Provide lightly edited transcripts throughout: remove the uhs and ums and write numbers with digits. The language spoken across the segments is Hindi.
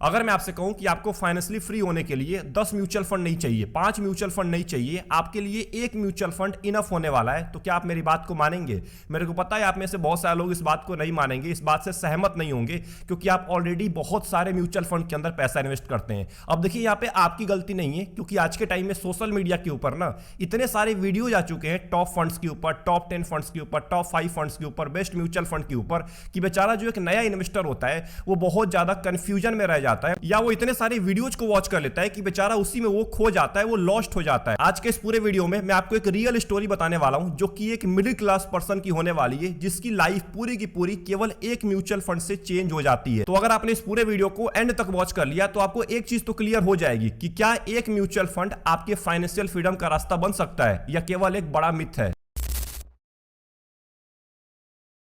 अगर मैं आपसे कहूं कि आपको फाइनेंशियली फ्री होने के लिए 10 म्यूचुअल फंड नहीं चाहिए, 5 म्यूचुअल फंड नहीं चाहिए, आपके लिए एक म्यूचुअल फंड इनफ होने वाला है, तो क्या आप मेरी बात को मानेंगे? मेरे को पता है आप में से बहुत सारे लोग इस बात को नहीं मानेंगे, इस बात से सहमत नहीं होंगे, क्योंकि आप ऑलरेडी बहुत सारे म्यूचुअल फंड के अंदर पैसा इन्वेस्ट करते हैं। अब देखिए, यहाँ पे आपकी गलती नहीं है, क्योंकि आज के टाइम में सोशल मीडिया के ऊपर ना इतने सारे वीडियोज आ चुके हैं टॉप फंड्स के ऊपर, टॉप 10 फंड्स के ऊपर, टॉप 5 फंड्स के ऊपर, बेस्ट म्यूचुअल फंड के ऊपर, कि बेचारा जो एक नया इन्वेस्टर होता है वो बहुत ज्यादा कंफ्यूजन में रह जाता है, या वो इतने सारे वीडियोज को वॉच कर लेता है कि बेचारा उसी में वो खो जाता है, वो लॉस्ट हो जाता है। आज के इस पूरे वीडियो में मैं आपको एक रियल स्टोरी बताने वाला हूं, जो कि एक मिडिल क्लास पर्सन की होने वाली है, जिसकी लाइफ पूरी की पूरी केवल एक म्यूचुअल फंड से चेंज हो जाती है। तो अगर आपने इस पूरे वीडियो को एंड तक वॉच कर लिया तो आपको एक चीज तो क्लियर हो जाएगी कि क्या एक म्यूचुअल फंड आपके फाइनेंशियल फ्रीडम का रास्ता बन सकता है, या केवल एक बड़ा मिथ है।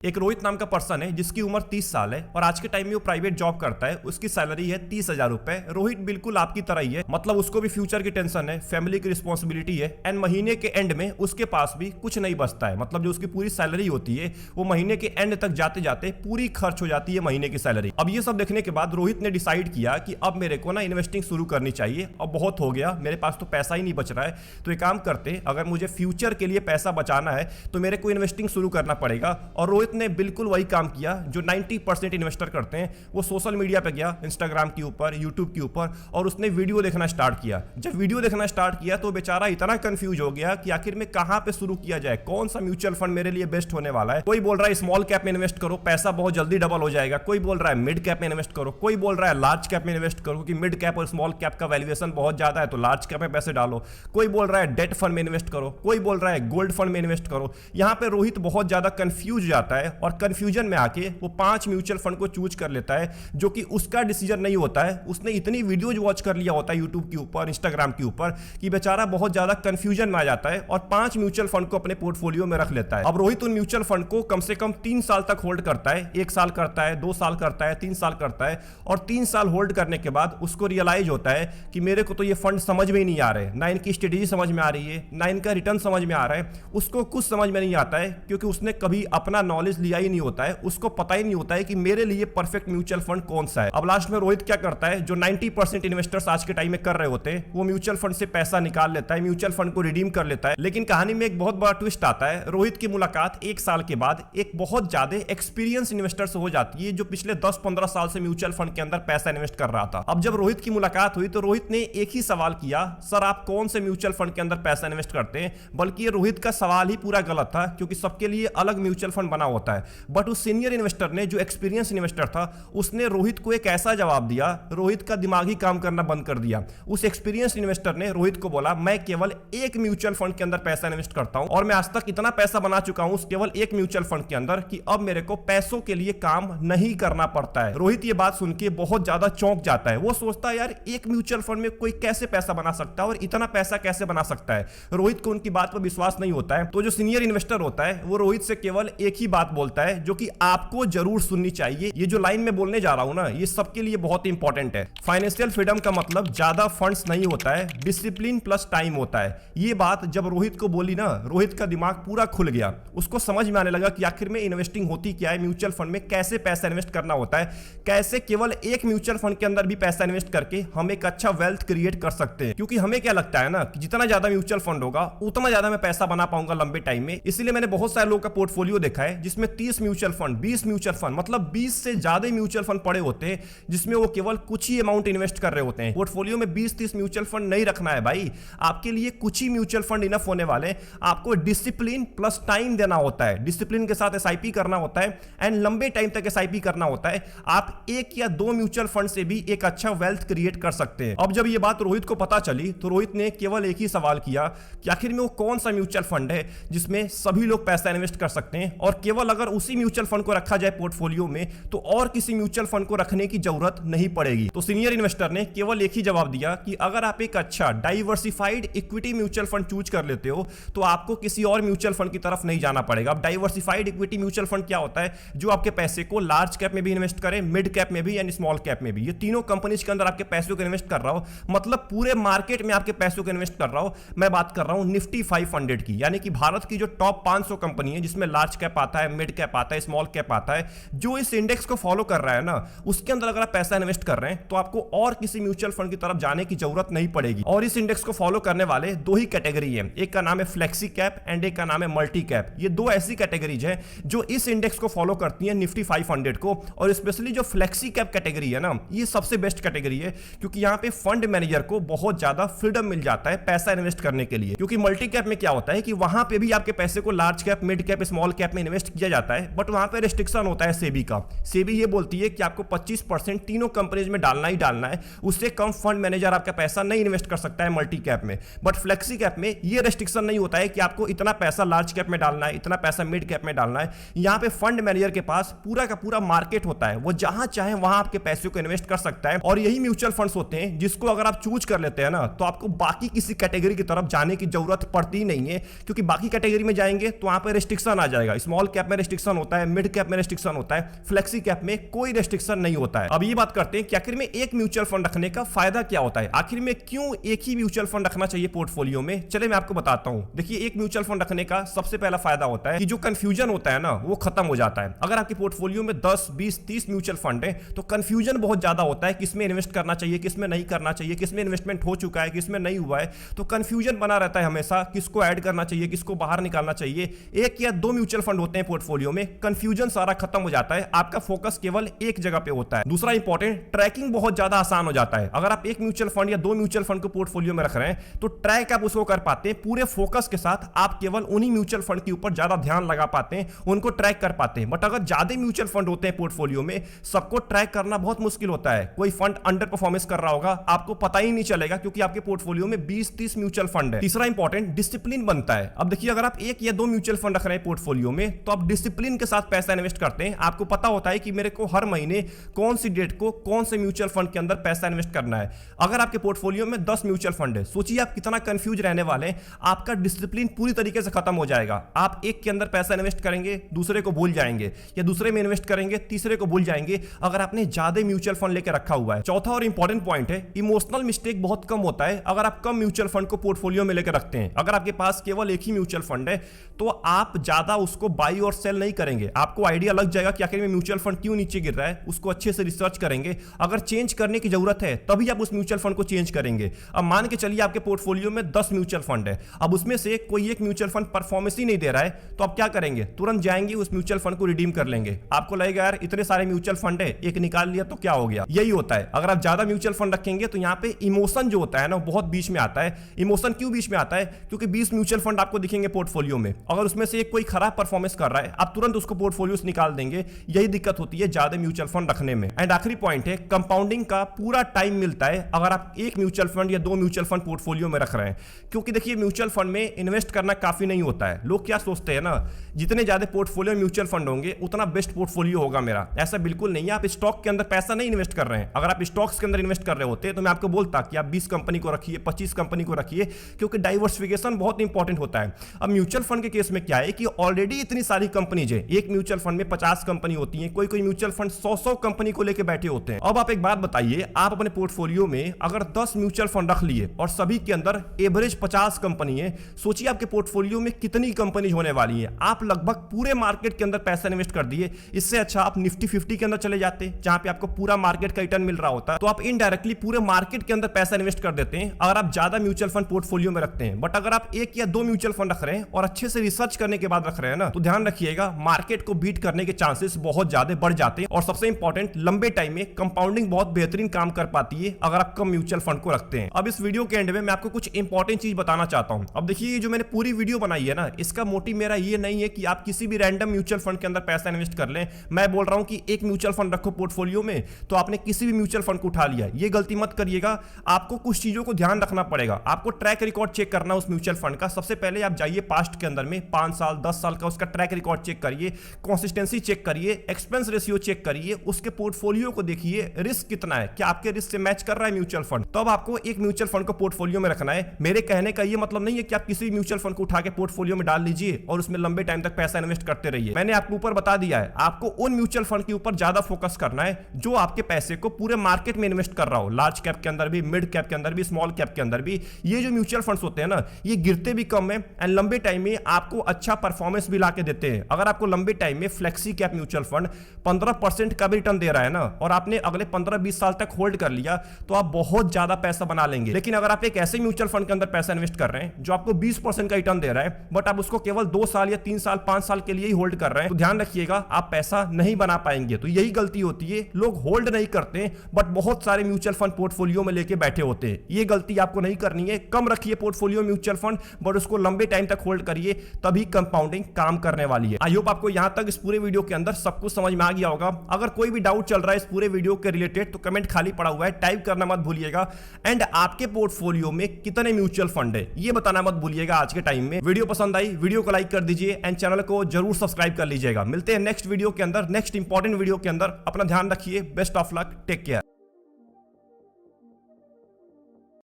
एक रोहित नाम का पर्सन है जिसकी उम्र 30 साल है और आज के टाइम में वो प्राइवेट जॉब करता है। उसकी सैलरी है 30,000 रुपए। रोहित बिल्कुल आपकी तरह ही है, मतलब उसको भी फ्यूचर की टेंशन है, फैमिली की रिस्पॉन्सिबिलिटी है, एंड महीने के एंड में उसके पास भी कुछ नहीं बचता है। मतलब जो उसकी पूरी सैलरी होती है वो महीने के एंड तक जाते जाते पूरी खर्च हो जाती है महीने की सैलरी। अब ये सब देखने के बाद रोहित ने डिसाइड किया कि अब मेरे को ना इन्वेस्टिंग शुरू करनी चाहिए, अब बहुत हो गया, मेरे पास तो पैसा ही नहीं बच रहा है, तो एक काम करते, अगर मुझे फ्यूचर के लिए पैसा बचाना है तो मेरे को इन्वेस्टिंग शुरू करना पड़ेगा। और रोहित ने बिल्कुल वही काम किया जो 90% इन्वेस्टर करते हैं। वो सोशल मीडिया पे गया, इंस्टाग्राम के ऊपर, यूट्यूब के ऊपर, और उसने वीडियो देखना स्टार्ट किया। जब वीडियो देखना स्टार्ट किया तो बेचारा इतना कंफ्यूज हो गया कि आखिर में कहां पे शुरू किया जाए, कौन सा म्यूचुअल फंड मेरे लिए बेस्ट होने वाला है। कोई बोल रहा है स्मॉल कैप में इन्वेस्ट करो, पैसा बहुत जल्दी डबल हो जाएगा। कोई बोल रहा है मिड कैप में इन्वेस्ट करो, कोई बोल रहा है लार्ज कैप में इन्वेस्ट करो, क्योंकि मिड कैप और स्मॉल कैप का वैल्यूएशन बहुत ज्यादा है, तो लार्ज कैप में पैसे डालो। कोई बोल रहा है डेट फंड में इन्वेस्ट करो, कोई बोल रहा है गोल्ड फंड में इन्वेस्ट करो। यहां पे रोहित बहुत ज्यादा कंफ्यूज हो जाता है और कंफ्यूजन में आके वो 5 म्यूचुअल फंड को चूज कर लेता है, जो कि उसका डिसीजन नहीं होता है। उसने इतनी वीडियोज वॉच कर लिया होता है यूट्यूब के ऊपर, इंस्टाग्राम के ऊपर, कि बेचारा बहुत ज्यादा कंफ्यूजन में आ जाता है और 5 म्यूचुअल फंड को अपने पोर्टफोलियो में रख लेता है। अब रोहित उन म्यूचुअल फंड को कम से कम 3 साल तक होल्ड करता है। 1 साल करता है, 2 साल करता है, 3 साल करता है, और 3 साल होल्ड करने के बाद उसको रियलाइज होता है कि मेरे को तो ये फंड समझ में ही नहीं आ रहे, ना इनकी स्ट्रेटेजी समझ में आ रही है, ना इनका रिटर्न समझ में आ रहा है। उसको कुछ समझ में नहीं आता है, क्योंकि उसने कभी अपना नॉलेज लिया ही नहीं होता है, उसको पता ही नहीं होता है कि मेरे लिए परफेक्ट म्यूचुअल फंड कौन सा है। अब लास्ट में रोहित क्या करता है, जो 90% इन्वेस्टर्स आज के टाइम में कर रहे होते हैं, वो म्यूचुअल फंड से पैसा निकाल लेता है, म्यूचुअल फंड को रिडीम कर लेता है। लेकिन कहानी में एक बहुत बड़ा ट्विस्ट आता है। रोहित की मुलाकात 1 साल के बाद एक बहुत ज्यादा एक्सपीरियंस इन्वेस्टर से हो जाती है, जो पिछले 10-15 साल से म्यूचुअल फंड के अंदर पैसा इन्वेस्ट कर रहा था। अब जब रोहित की मुलाकात हुई तो रोहित ने एक ही सवाल किया, सर आप कौन से म्यूचुअल फंड के अंदर पैसा इन्वेस्ट करते हैं? बल्कि ये रोहित का सवाल ही पूरा गलत था, क्योंकि सबके लिए अलग म्यूचुअल फंड बना होता है। बट उस सीनियर इन्वेस्टर ने, जो एक्सपीरियंस इन्वेस्टर था, उसने रोहित को एक ऐसा जवाब दिया, रोहित का दिमाग ही काम करना बंद कर दिया। उस एक्सपीरियंस इन्वेस्टर ने रोहित को बोला, मैं केवल एक म्यूचुअल फंड के अंदर पैसा इन्वेस्ट करता हूं, और मैं आज तक इतना पैसा बना चुका हूं उस केवल एक म्यूचुअल फंड के अंदर कि अब मेरे को पैसों के लिए काम नहीं करना पड़ता है। रोहित ये बात सुन के बहुत ज्यादा चौंक जाता है। वो सोचता है, यार एक म्यूचुअल फंड में कोई कैसे पैसा बना सकता है और इतना पैसा कैसे बना सकता है? रोहित को उनकी बात पर विश्वास नहीं होता है। तो जो सीनियर इन्वेस्टर होता है वो रोहित से केवल एक ही बात बोलता है, जो कि आपको जरूर सुननी चाहिए। ये जो लाइन में बोलने जा रहा हूं ना, ये सबके लिए बहुत इंपॉर्टेंट है। फाइनेंशियल फ्रीडम का मतलब ज्यादा फंड्स नहीं होता है, डिसिप्लिन प्लस टाइम होता है। ये बात जब रोहित को बोली ना, रोहित का दिमाग पूरा खुल गया। उसको समझ में आने लगा कि आखिर में इन्वेस्टिंग होती क्या है, म्यूचुअल फंड में कैसे पैसा इन्वेस्ट करना होता है, कैसे केवल एक म्यूचुअल फंड के अंदर भी पैसा इन्वेस्ट करके हम एक अच्छा वेल्थ क्रिएट कर सकते हैं। क्योंकि हमें क्या लगता है ना, कि जितना ज्यादा म्यूचुअल फंड होगा उतना ज्यादा मैं पैसा बना पाऊंगा लंबे टाइम में। इसलिए मैंने बहुत सारे लोगों का पोर्टफोलियो देखा है जिसमें 30 म्यूचुअल फंड, 20 म्यूचुअल फंड, मतलब 20 से ज्यादा म्यूचुअल फंड पड़े होते हैं, जिसमें वो केवल कुछ ही अमाउंट इन्वेस्ट कर रहे होते हैं। पोर्टफोलियो में 20-30 म्यूचुअल फंड नहीं रखना है भाई, आपके लिए कुछ ही म्यूचुअल फंड इनफ होने वाले। आपको डिसिप्लिन प्लस टाइम देना होता है, डिसिप्लिन के साथ एसआईपी करना होता है, एंड लंबे टाइम तक एसआईपी करना होता है। आप 1 या 2 म्यूचुअल फंड से भी एक अच्छा वेल्थ क्रिएट कर सकते हैं। अब जब ये बात रोहित को पता चली तो रोहित ने केवल एक ही सवाल किया कि आखिर में वो कौन सा म्यूचुअल फंड है जिसमें सभी लोग पैसा इन्वेस्ट कर सकते हैं, और केवल अगर उसी म्यूचुअल फंड को रखा जाए पोर्टफोलियो में तो और किसी म्यूचुअल फंड को रखने की जरूरत नहीं पड़ेगी। तो सीनियर इन्वेस्टर ने केवल एक ही जवाब दिया कि अगर आप एक अच्छा diversified equity mutual fund choose कर लेते हो तो आपको किसी और म्यूचुअल फंड की तरफ नहीं जाना पड़ेगा। अब डाइवर्सिफाइड इक्विटी म्यूचुअल फंड क्या होता है? जो आपके पैसे को लार्ज कैप में भी इन्वेस्ट करे, मिड कैप में भी, एंड स्मॉल कैप में भी। ये तीनों कंपनीज के अंदर आपके पैसों को इन्वेस्ट कर रहा हो, मतलब पूरे मार्केट में आपके पैसों को इन्वेस्ट कर रहा हो। मैं बात कर रहा हूं निफ्टी 500 की, यानी कि भारत की जो टॉप 500 कंपनी है, जिसमें लार्ज कैप आता है, मिड कैप आता है, स्मॉल कैप आता है, जो इस इंडेक्स को फॉलो कर रहा है ना, उसके अंदर अगर आप पैसा इन्वेस्ट कर रहे हैं तो आपको और किसी म्यूचुअल फंड की तरफ जाने की जरूरत नहीं पड़ेगी। और इस इंडेक्स को फॉलो करने वाले दो ही कैटेगरी है, एक का नाम है फ्लेक्सी कैप एंड एक का नाम है मल्टी कैप। ये दो ऐसी कैटेगरीज है जो इस इंडेक्स को फॉलो करती है, निफ्टी 500 को। और स्पेशली जो फ्लेक्सी कैप कैटेगरी है ना, ये सबसे बेस्ट कैटेगरी है, क्योंकि यहां पे फंड मैनेजर को बहुत ज्यादा फ्रीडम मिल जाता है पैसा इन्वेस्ट करने के लिए। क्योंकि मल्टी कैप में क्या होता है कि वहां पे भी आपके पैसे को large cap, mid cap, small cap में इन्वेस्ट किया जाता है, बट वहां पे रिस्ट्रिक्शन होता है सेबी का। सेबी ये बोलती है कि आपको 25% तीनों कंपनीज में डालना ही डालना है, उससे कम फंड मैनेजर आपका पैसा नहीं इन्वेस्ट कर सकता है मल्टी कैप में। बट फ्लेक्सी कैप में ये रेस्ट्रिक्शन नहीं होता है कि आपको इतना पैसा लार्ज कैप में डालना है, इतना पैसा मिड कैप में डालना है। यहां पे फंड मैनेजर के पास पूरा का पूरा मार्केट होता है, वो जहां चाहे वहां आपके पैसे को इन्वेस्ट कर सकता है। और यही म्यूचुअल फंड्स होते हैं जिसको अगर आप चूज कर लेते हैं ना, तो आपको बाकी किसी कैटेगरी की तरफ जाने की जरूरत पड़ती ही नहीं है, क्योंकि बाकी कैटेगरी में जाएंगे तो वहां पे रेस्ट्रिक्शन आ जाएगा। स्मॉल कैप में रेस्ट्रिक्शन होता है, मिड कैप में रेस्ट्रिक्शन होता है, फ्लेक्सी कैप में कोई रेस्ट्रिक्शन नहीं होता है। अब ये बात करते हैं कि आखिर में एक म्यूचुअल फंड रखने का फायदा क्या होता है, आखिर में क्यों एक ही म्यूचुअल फंड रखना चाहिए पोर्टफोलियो में। चले मैं आपको बताता हूं। देखिए, एक म्यूचुअल फंड रखने का सबसे पहला फायदा होता है कि जो कंफ्यूजन होता है ना, वो खत्म हो जाता है। अगर आपके पोर्टफोलियो में 10, 20, 30 म्यूचुअल फंड है तो कंफ्यूजन बहुत ज्यादा होता है, किसमें इन्वेस्ट करना चाहिए, किसमें नहीं करना चाहिए, किसमें इन्वेस्टमेंट हो चुका है, किसमें नहीं हुआ है। तो कंफ्यूजन बना रहता है हमेशा, किसको ऐड करना चाहिए, किसको बाहर निकालना चाहिए। एक या दो म्यूचुअल फंड होते हैं पोर्टफोलियो में, कंफ्यूजन सारा खत्म हो जाता है, आपका फोकस केवल एक जगह पे होता है। दूसरा इंपॉर्टेंट, ट्रैकिंग बहुत ज्यादा आसान हो जाता है। अगर आप एक म्यूचुअल फंड या दो म्यूचुअल फंड को पोर्टफोलियो में रख रहे हैं तो ट्रैक आप उसको कर पाते हैं पूरे फोकस के साथ। आप केवल उन्हीं म्यूचुअल फंड के ऊपर ज्यादा ध्यान लगा पाते हैं, उनको ट्रैक कर पाते हैं। बट अगर ज्यादा म्यूचुअल फंड होते हैं पोर्टफोलियो में, सबको ट्रैक करना बहुत मुश्किल होता है। कोई फंड अंडर परफॉर्मेंस कर रहा होगा, आपको पता ही नहीं चलेगा, क्योंकि आपके पोर्टफोलियो में 20-30 म्यूचुअल फंड है। तीसरा इंपॉर्टेंट, डिसिप्लिन बनता है। अब देखिए, अगर आप एक या दो म्यूचुअल फंड रख रहे हैं पोर्टफोलियो में, तो आप डिसिप्लिन के साथ पैसा इन्वेस्ट करते हैं। आपको पता होता है कि मेरे को हर महीने कौन सी डेट को कौन से म्यूचुअल फंड के अंदर पैसा इन्वेस्ट करना है। अगर आपके पोर्टफोलियो में 10 म्यूचुअल फंड है, सोचिए आप कितना कंफ्यूज रहने वाले हैं। आपका डिसिप्लिन पूरी तरीके से खत्म हो जाएगा। आप एक के अंदर पैसा इन्वेस्ट करेंगे, दूसरे को भूल जाएंगे, या दूसरे में इन्वेस्ट करेंगे, तीसरे को भूल जाएंगे, अगर आपने ज्यादा म्यूचुअल फंड लेकर रखा हुआ है। चौथा और इंपॉर्टेंट पॉइंट है, इमोशनल मिस्टेक बहुत कम होता है अगर आप कम म्यूचुअल फंड को पोर्टफोलियो में लेकर रखते हैं। अगर आपके पास केवल एक ही म्यूचुअल फंड है तो आप ज्यादा उसको बाई और सेल नहीं करेंगे। आपको आइडिया लग जाएगा कि आखिर में म्यूचुअल फंड क्यों नीचे गिर रहा है, उसको अच्छे से रिसर्च करेंगे। अगर चेंज करने की जरूरत है तभी आप उस म्यूचुअल फंड को चेंज करेंगे। अब मान के चलिए आपके पोर्टफोलियो में 10 म्यूचुअल फंड है, अब उसमें से कोई एक म्यूचुअल फंड परफॉर्मेंस ही नहीं दे रहा है, तो आप क्या करेंगे, तुरंत जाएंगे उस म्यूचुअल फंड को रिडीम कर लेंगे। आपको लगेगा यार इतने सारे म्यूचुअल फंड है, एक निकाल लिया तो क्या हो गया। यही होता है, अगर आप ज्यादा म्यूचुअल फंड रखेंगे तो यहाँ पे इमोशन जो होता है ना, बहुत बीच में आता है। इमोशन क्यों बीच में आता है, क्योंकि 20 म्यूचुअल फंड आपको दिखेंगे पोर्टफोलियो में, अगर उसमें से एक कोई खराब परफॉर्मेंस कर रहा है, आप तुरंत उसको पोर्टफोलियो से निकाल देंगे। यही दिक्कत होती है ज्यादा म्यूचुअल फंड रखने में। एंड आखिरी पॉइंट है, कंपाउंडिंग का पूरा टाइम मिलता है अगर आप एक म्यूचुअल फंड या दो म्यूचुअल फंड पोर्टफोलियो में रख रहे हैं। क्योंकि देखिए, म्यूचुअल फंड में इन्वेस्ट करना काफी नहीं होता है। लोग क्या सोचते हैं ना, जितने ज्यादा पोर्टफोलियो म्यूचुअल फंड होंगे उतना बेस्ट पोर्टफोलियो होगा मेरा। ऐसा बिल्कुल नहीं है। आप स्टॉक के अंदर पैसा नहीं इन्वेस्ट कर रहे हैं। अगर आप स्टॉक्स के अंदर इन्वेस्ट कर रहे होते तो मैं आपको बोलता कि आप 20 कंपनी को रखिए, 25 कंपनी को रखिए, क्योंकि डाइवर्सिफिकेशन बहुत इंपॉर्टेंट होता है। अब म्यूचुअल फंड के केस में क्या है कि ऑलरेडी इतनी सारी कंपनीज है, एक म्यूचुअल फंड में 50 कंपनी होती है, कोई कोई म्यूचुअल फंड 100 कंपनी को लेकर बैठे होते हैं। अब आप एक बात बताइए, आप अपने पोर्टफोलियो में अगर 10 म्यूचुअल फंड रख लिए और सभी के अंदर एवरेज 50 कंपनी है, सोचिए आपके पोर्टफोलियो में कितनी कंपनी होने वाली है। आप लगभग पूरे मार्केट के अंदर पैसा इन्वेस्ट कर दिए। इससे अच्छा आप निफ्टी 50 के अंदर चले जाते, जहां पे आपको पूरा मार्केट का रिटर्न मिल रहा होता है। तो आप इनडायरेक्टली पूरे मार्केट के अंदर पैसा इन्वेस्ट कर देते हैं अगर आप ज्यादा म्यूचुअल फंड पोर्टफोलियो में रखते हैं। बट अगर आप एक या दो म्यूचुअल फंड रख रहे हैं और अच्छे से रिसर्च करने के बाद रख रहे हैं ना, तो ध्यान रखिएगा मार्केट को बीट करने के चांसेस बहुत ज्यादा बढ़ जाते हैं। और सबसे इंपॉर्टेंट, लंबे टाइम में कंपाउंडिंग बहुत बेहतरीन काम कर पाती है अगर आप कम म्यूचुअल फंड को रखते हैं। अब इस वीडियो के एंड में मैं आपको कुछ इंपॉर्टेंट चीज बताना चाहता हूं। अब देखिए, ये जो मैंने पूरी वीडियो बनाई है ना, इसका मोटिव मेरा ये नहीं है कि आप किसी भी रैंडम म्यूचुअल फंड के अंदर पैसा इन्वेस्ट कर लें। मैं बोल रहा हूं कि एक म्यूचुअल फंड रखो पोर्टफोलियो में, तो आपने किसी भी म्यूचुअल फंड को उठा लिया, ये गलती मत करिएगा। आपको कुछ चीजों को ध्यान रखना पड़ेगा। आपको ट्रैक रिकॉर्ड चेक करना उस म्यूचुअल फंड का। सबसे पहले आप जाइए पास्ट के अंदर में 5 साल 10 साल का उसका ट्रैक रिकॉर्ड चेक करिए, कंसिस्टेंसी चेक करिए, एक्सपेंस रेशियो चेक करिए, उसके पोर्टफोलियो को देखिए, रिस्क कितना है, क्या आपके रिस्क से मैच कर रहा है म्यूचुअल फंड। तब आपको एक म्यूचुअल फंड को पोर्टफोलियो में रखना है। मेरे कहने का ये मतलब नहीं है कि आप किसी म्यूचुअल फंड को उठा के पोर्टफोलियो में डाल लीजिए और उसमें लंबे टाइम तक पैसा इन्वेस्ट करते रहिए। मैंने आपको ऊपर बता दिया है, आपको उन म्यूचुअल फंड के ऊपर ज्यादा फोकस करना है जो आपके पैसे को पूरे मार्केट में इन्वेस्ट कर रहा हो, लार्ज कैप के अंदर भी, मिड कैप के अंदर भी, स्मॉल कैप के अंदर भी। ये जो म्यूचुअल फंड्स होते हैं ना, ये गिरते भी कम है एंड लंबे टाइम में आपको अच्छा परफॉर्मेंस भी ला के देते हैं। अगर आपको लंबे टाइम में फ्लेक्सी कैप म्यूचुअल फंड 15% का भी रिटर्न दे रहा है ना, और आपने अगले 15-20 साल तक होल्ड कर लिया, तो आप बहुत ज्यादा पैसा बना लेंगे। लेकिन अगर आप एक ऐसे म्यूचुअल फंड के अंदर पैसा इन्वेस्ट कर रहे हैं जो आपको 20% का रिटर्न दे रहा है, बट आप उसको केवल 2 साल या 3 साल 5 साल के लिए ही होल्ड कर रहे हैं, तो ध्यान रखिएगा आप पैसा नहीं बना पाएंगे। तो यही गलती होती है, लोग होल्ड नहीं करते बट बहुत सारे म्यूचुअल फंड पोर्टफोलियो में लेके बैठे होते हैं। ये गलती आपको नहीं करनी है। कम रखिए पोर्टफोलियो म्यूचुअल फंड, बट उसको लंबे टाइम तक होल्ड करिए, तभी कंपाउंडिंग काम करने वाली है। आई होप आपको यहां तक इस पूरे वीडियो के अंदर सब कुछ समझ में आ गया होगा। अगर कोई भी डाउट चल रहा है इस पूरे वीडियो के रिलेटेड तो कमेंट खाली पड़ा हुआ है, टाइप करना मत भूलिएगा। एंड आपके पोर्टफोलियो में कितने म्यूचुअल फंड है ये बताना मत भूलिएगा आज के टाइम में। वीडियो पसंद आई, वीडियो को लाइक कर दीजिए एंड चैनल को जरूर सब्सक्राइब कर लीजिएगा। मिलते हैं नेक्स्ट वीडियो के अंदर, नेक्स्ट इंपॉर्टेंट वीडियो के अंदर। अपना ध्यान रखिए, best of luck, take care.